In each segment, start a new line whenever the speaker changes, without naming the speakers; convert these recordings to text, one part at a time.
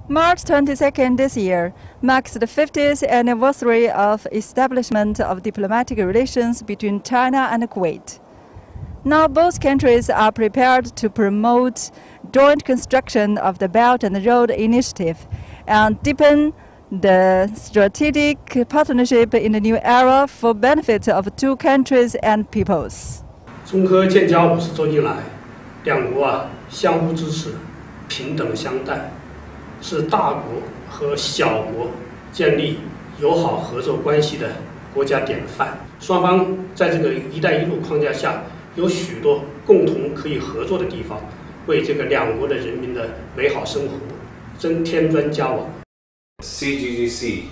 March 22nd this year marks the 50th anniversary of establishment of diplomatic relations between China and Kuwait. Now both countries are prepared to promote joint construction of the Belt and Road Initiative and deepen the strategic partnership in the new era for benefit of two countries and peoples.
中科建交50周年来，两国相互支持，平等相待，是大国和小国建立友好合作关系的国家典范。双方在这个“一带一路”框架下，有许多共同可以合作的地方，为这个两国的人民的美好生活添砖加瓦。
CGGC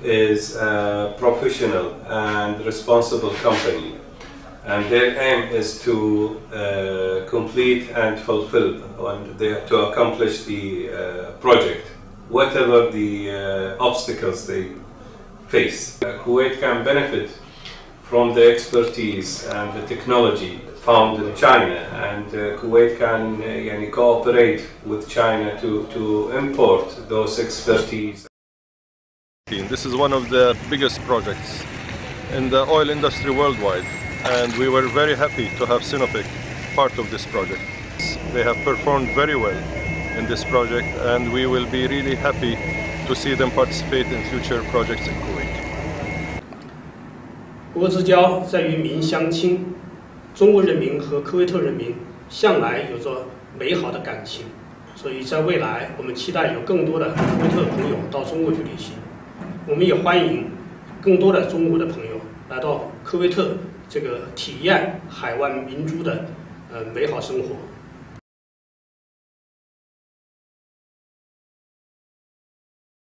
is a professional and responsible company, and their aim is to complete and fulfill and to accomplish the project, whatever the obstacles they face. Kuwait can benefit from the expertise and the technology found in China, and Kuwait can cooperate with China to import those expertise.
This is one of the biggest projects in the oil industry worldwide, and we were very happy to have Sinopec part of this project. They have performed very well in this project, and we will be really happy to see them participate in future projects in Kuwait.
国之交在于民相亲，中国人民和科威特人民向来有着美好的感情，所以在未来我们期待有更多的科威特朋友到中国去旅行。我们也欢迎更多的中国的朋友来到科威特，这个体验海湾民族的美好生活。